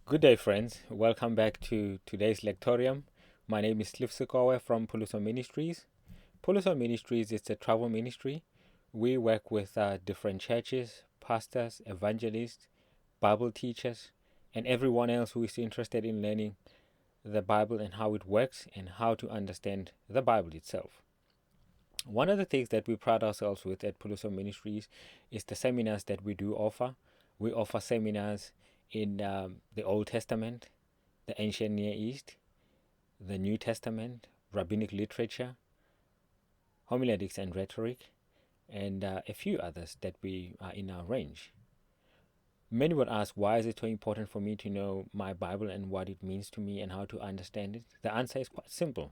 Good day, friends. Welcome back to today's lectorium. My name is Cliff Sikowe from Puluso Ministries. Puluso Ministries is a travel ministry. We work with different churches, pastors, evangelists, Bible teachers, and everyone else who is interested in learning the Bible and how it works and how to understand the Bible itself. One of the things that we pride ourselves with at Puluso Ministries is the seminars that we do offer. We offer seminars in the Old Testament, the ancient Near East, the New Testament, rabbinic literature, homiletics and rhetoric, and a few others that we are in our range. Many would ask, why is it so important for me to know my Bible and what it means to me and how to understand it? The answer is quite simple.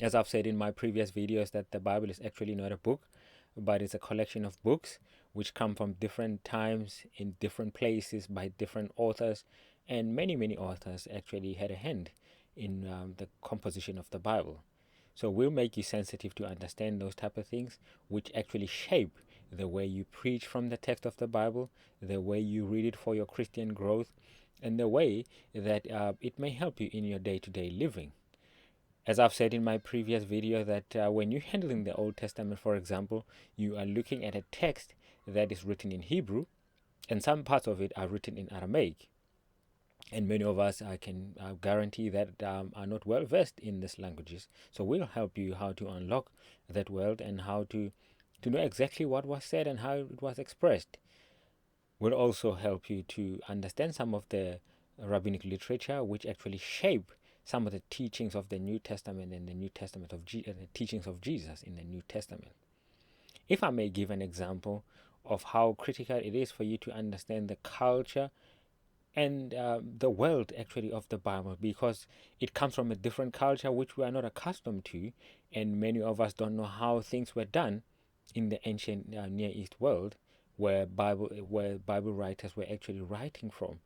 As I've said in my previous videos, that the Bible is actually not a book, but it's a collection of books which come from different times in different places by different authors, and many authors actually had a hand in the composition of the Bible. So we'll make you sensitive to understand those type of things, which actually shape the way you preach from the text of the Bible, the way you read it for your Christian growth, and the way that it may help you in your day-to-day living. As I've said in my previous video, that when you're handling the Old Testament, for example, you are looking at a text that is written in Hebrew, and some parts of it are written in Aramaic. And many of us, I can guarantee that are not well versed in these languages. So we'll help you how to unlock that world and how to know exactly what was said and how it was expressed. We'll also help you to understand some of the rabbinic literature, which actually shape some of the teachings of the New Testament and the New Testament of the teachings of Jesus in the New Testament. If I may give an example of how critical it is for you to understand the culture and the world actually of the Bible, because it comes from a different culture which we are not accustomed to, and many of us don't know how things were done in the ancient Near East world, where Bible writers were actually writing from,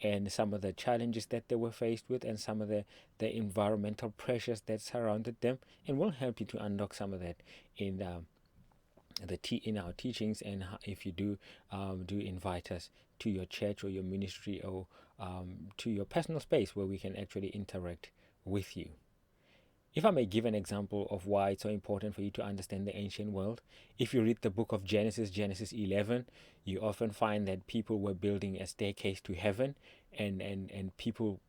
and some of the challenges that they were faced with, and some of the environmental pressures that surrounded them, and we'll help you to unlock some of that in in our teachings. And if you do invite us to your church or your ministry, or to your personal space where we can actually interact with you. If I may give an example of why it's so important for you to understand the ancient world, if you read the book of Genesis 11, you often find that people were building a staircase to heaven, and people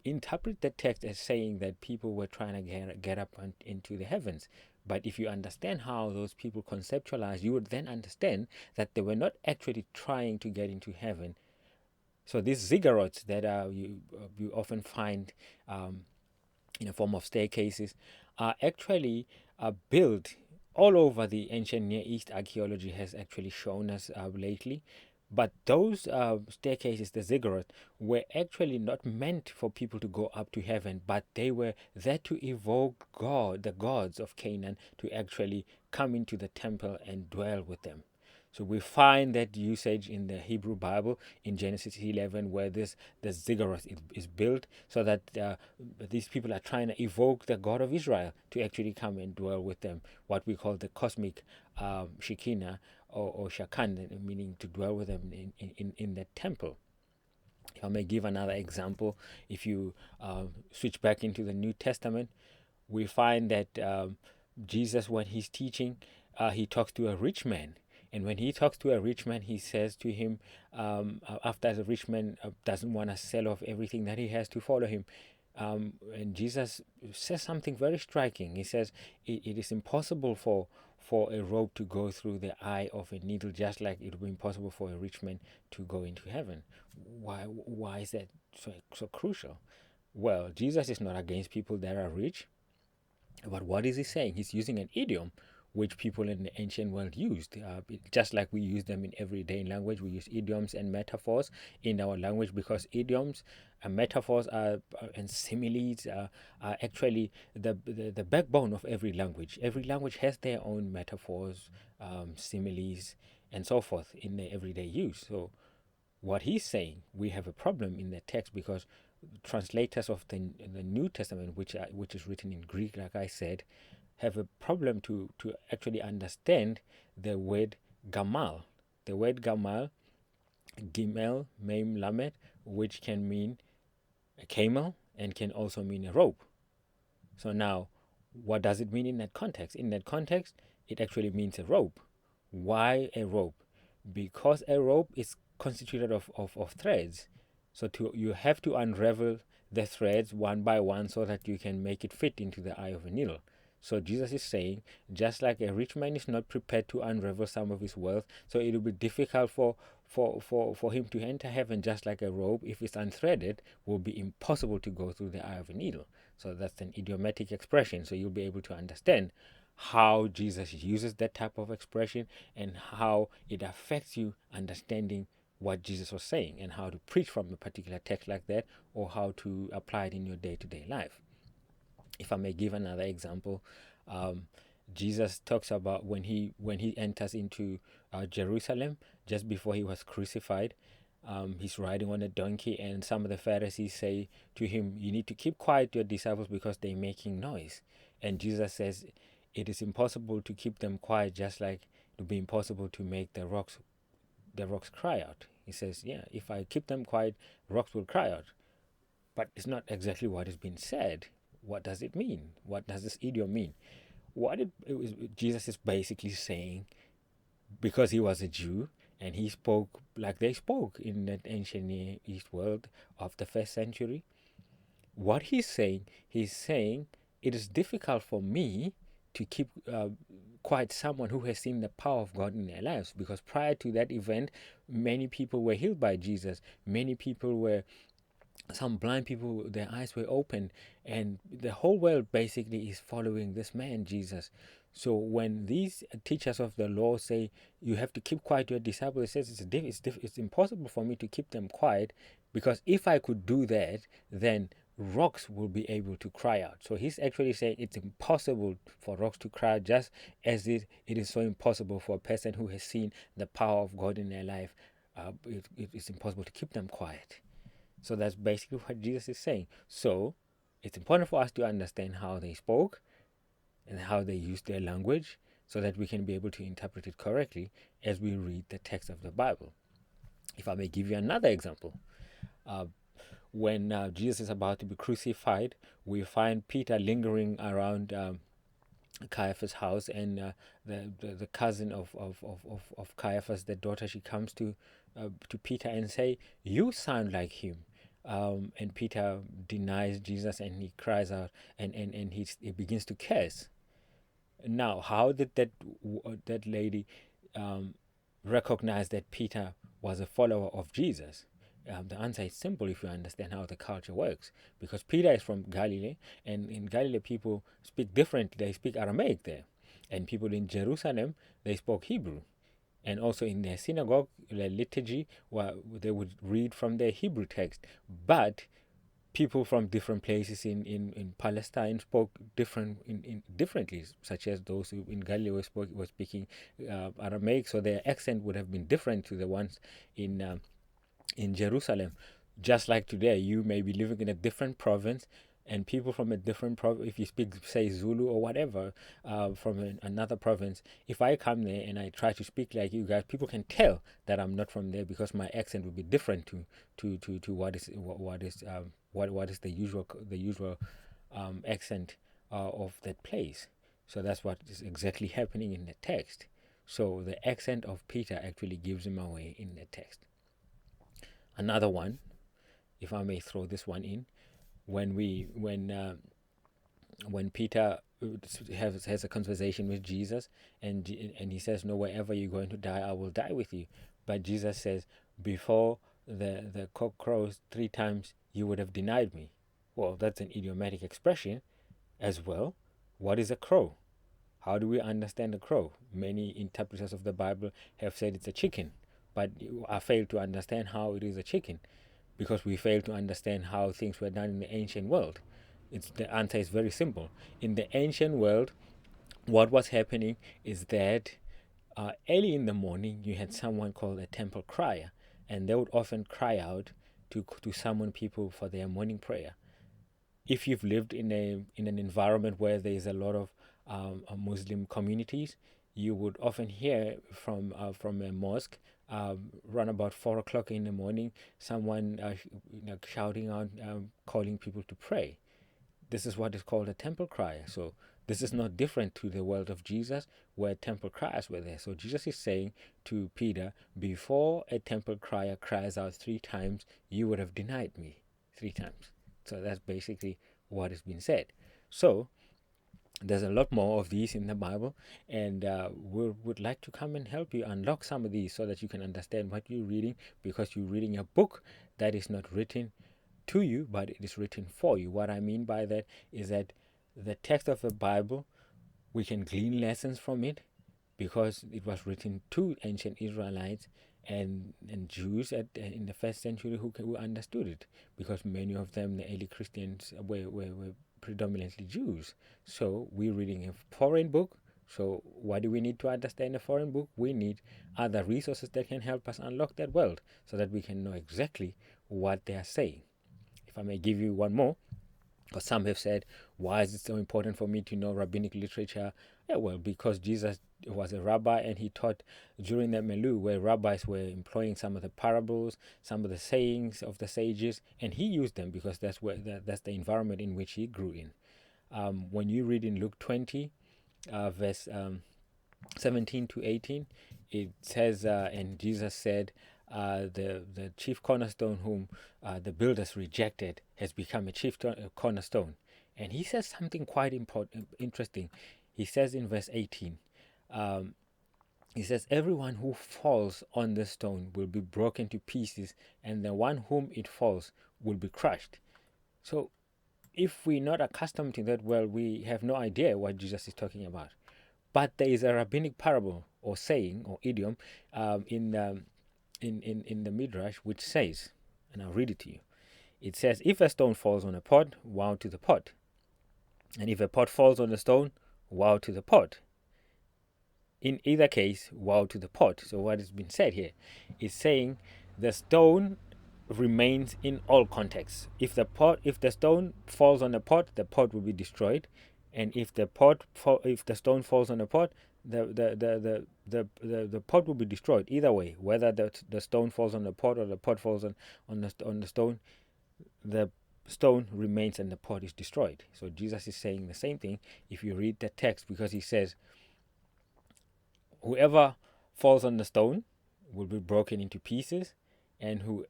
interpret the text as saying that people were trying to get up into the heavens. But if you understand how those people conceptualize, you would then understand that they were not actually trying to get into heaven. So these ziggurats that you often find in a form of staircases are actually built all over the ancient Near East. Archaeology has actually shown us lately. But those staircases, the ziggurat, were actually not meant for people to go up to heaven, but they were there to evoke God, the gods of Canaan, to actually come into the temple and dwell with them. So we find that usage in the Hebrew Bible in Genesis 11, where the ziggurat is built, so that these people are trying to evoke the God of Israel to actually come and dwell with them, what we call the cosmic Shekinah, or Shakan, meaning to dwell with them in the temple. If I may give another example, if you switch back into the New Testament, we find that Jesus, when he's teaching, he talks to a rich man. And when he talks to a rich man, he says to him, after the rich man doesn't want to sell off everything that he has to follow him, and Jesus says something very striking. He says, it is impossible for a rope to go through the eye of a needle, just like it would be impossible for a rich man to go into heaven. Why is that so crucial? Well, Jesus is not against people that are rich, but what is he saying? He's using an idiom which people in the ancient world used. Just like we use them in everyday language, we use idioms and metaphors in our language, because idioms and metaphors and similes are actually the backbone of every language. Every language has their own metaphors, similes, and so forth in their everyday use. So what he's saying, we have a problem in the text, because translators of the New Testament, which is written in Greek, like I said, have a problem to actually understand the word gamal. The word gamal, gimel, mem, lamed, which can mean a camel and can also mean a rope. So now, what does it mean in that context? In that context, it actually means a rope. Why a rope? Because a rope is constituted of threads. So you have to unravel the threads one by one so that you can make it fit into the eye of a needle. So Jesus is saying, just like a rich man is not prepared to unravel some of his wealth, so it will be difficult for him to enter heaven, just like a rope, if it's unthreaded, will be impossible to go through the eye of a needle. So that's an idiomatic expression. So you'll be able to understand how Jesus uses that type of expression and how it affects you understanding what Jesus was saying and how to preach from a particular text like that, or how to apply it in your day-to-day life. If I may give another example, um, Jesus talks about when he enters into Jerusalem just before he was crucified. He's riding on a donkey, and some of the Pharisees say to him, "You need to keep quiet, your disciples, because they're making noise." And Jesus says, "It is impossible to keep them quiet, just like it would be impossible to make the rocks cry out." He says, "Yeah, if I keep them quiet, rocks will cry out." But it's not exactly what is being said. What does it mean? What does this idiom mean? Jesus is basically saying, because he was a Jew and he spoke like they spoke in that ancient Near East world of the first century, what he's saying, it is difficult for me to keep quiet someone who has seen the power of God in their lives, because prior to that event, many people were healed by Jesus. Many people were Some blind people, their eyes were opened, and the whole world basically is following this man Jesus. So when these teachers of the law say you have to keep quiet your disciples, it says it's impossible for me to keep them quiet, because if I could do that, then rocks will be able to cry out. So he's actually saying it's impossible for rocks to cry out, just as it is so impossible for a person who has seen the power of God in their life. It's impossible to keep them quiet. So that's basically what Jesus is saying. So it's important for us to understand how they spoke and how they used their language, so that we can be able to interpret it correctly as we read the text of the Bible. If I may give you another example, uh, when Jesus is about to be crucified, we find Peter lingering around Caiaphas' house, and the cousin of Caiaphas, the daughter, she comes to Peter and say, "You sound like him." And Peter denies Jesus, and he cries out, and he begins to curse. Now, how did that lady um, recognize that Peter was a follower of Jesus? The answer is simple if you understand how the culture works. Because Peter is from Galilee, and in Galilee, people speak differently. They speak Aramaic there. And people in Jerusalem, they spoke Hebrew. And also in their synagogue, the liturgy, they would read from the Hebrew text. But people from different places in Palestine spoke differently, such as those who in Galilee were speaking Aramaic, so their accent would have been different to the ones in Jerusalem. Just like today, you may be living in a different province, and people from a different province, if you speak, say, Zulu or whatever, from another province, if I come there and I try to speak like you guys, people can tell that I'm not from there, because my accent will be different to what is the usual accent of that place. So that's what is exactly happening in the text. So the accent of Peter actually gives him away in the text. Another one, if I may throw this one in, when Peter has a conversation with Jesus, and he says, "No, wherever you're going to die, I will die with you." But Jesus says, "Before the cock crows 3 times, you would have denied me." Well, that's an idiomatic expression as well. What is a crow? How do we understand a crow? Many interpreters of the Bible have said it's a chicken, but I fail to understand how it is a chicken, because we fail to understand how things were done in the ancient world. The answer is very simple. In the ancient world, what was happening is that early in the morning, you had someone called a temple crier, and they would often cry out to summon people for their morning prayer. If you've lived in an environment where there is a lot of Muslim communities, you would often hear from a mosque Run about 4 o'clock in the morning, someone shouting out, calling people to pray. This is what is called a temple crier. So this is not different to the world of Jesus, where temple criers were there. So Jesus is saying to Peter, before a temple crier cries out 3 times, you would have denied me 3 times. So that's basically what has been said. So there's a lot more of these in the Bible, and we would like to come and help you unlock some of these so that you can understand what you're reading, because you're reading a book that is not written to you, but it is written for you. What I mean by that is that the text of the Bible, we can glean lessons from it because it was written to ancient Israelites and Jews in the first century who understood it, because many of them, the early Christians, were predominantly Jews. So we're reading a foreign book. So what do we need to understand a foreign book? We need other resources that can help us unlock that world so that we can know exactly what they are saying. If I may give you one more, because some have said, why is it so important for me to know rabbinic literature? Yeah, well, because Jesus was a rabbi and he taught during the Melu, where rabbis were employing some of the parables, some of the sayings of the sages, and he used them because that's the environment in which he grew in. When you read in Luke 20, verse 17 to 18, it says, and Jesus said, the chief cornerstone whom the builders rejected has become a chief cornerstone. And he says something quite interesting. He says in verse 18, he says, everyone who falls on the stone will be broken to pieces, and the one whom it falls will be crushed. So if we're not accustomed to that, well, we have no idea what Jesus is talking about. But there is a rabbinic parable or saying or idiom in the Midrash which says, and I'll read it to you. It says, if a stone falls on a pot, woe to the pot. And if a pot falls on a stone, woe to the pot. In either case, woe to the pot. So what has been said here is saying the stone remains in all contexts. If the stone falls on the pot will be destroyed, and if the stone falls on the pot, the pot will be destroyed. Either way, whether the stone falls on the pot or the pot falls on the stone, the stone remains and the pot is destroyed. So Jesus is saying the same thing if you read the text, because he says, whoever falls on the stone will be broken into pieces, and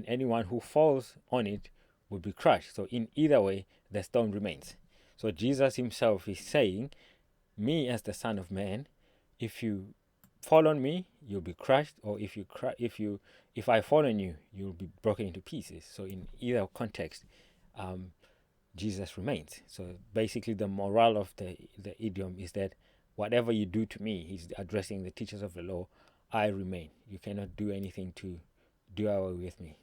anyone who falls on it will be crushed. So in either way, the stone remains. So Jesus himself is saying, me as the Son of Man, if you fall on me, you'll be crushed, or if I fall on you, you'll be broken into pieces. So in either context, Jesus remains. So basically, the moral of the idiom is that whatever you do to me, he's addressing the teachers of the law, I remain. You cannot do anything to do away with me.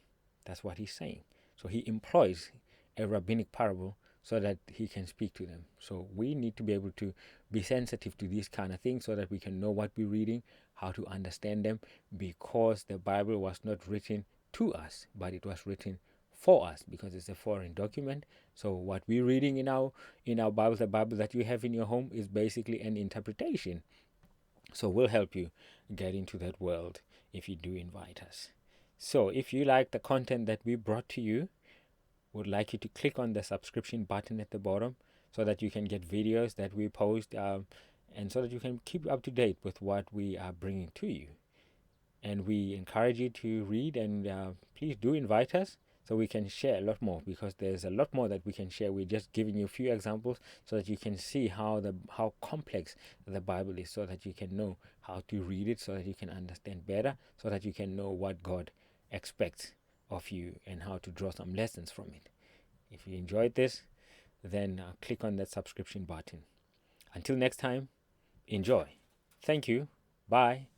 That's what he's saying. So he employs a rabbinic parable so that he can speak to them. So we need to be able to be sensitive to these kind of things so that we can know what we're reading, how to understand them, because the Bible was not written to us, but it was written for us, because it's a foreign document. So what we're reading in our Bible, the Bible that you have in your home, is basically an interpretation. So we'll help you get into that world if you do invite us. So if you like the content that we brought to you, would like you to click on the subscription button at the bottom so that you can get videos that we post, and so that you can keep up to date with what we are bringing to you. And we encourage you to read, and please do invite us so we can share a lot more, because there's a lot more that we can share. We're just giving you a few examples so that you can see how complex the Bible is, so that you can know how to read it, so that you can understand better, so that you can know what God expects of you and how to draw some lessons from it. If you enjoyed this, then click on that subscription button. Until next time, enjoy. Thank you. Bye.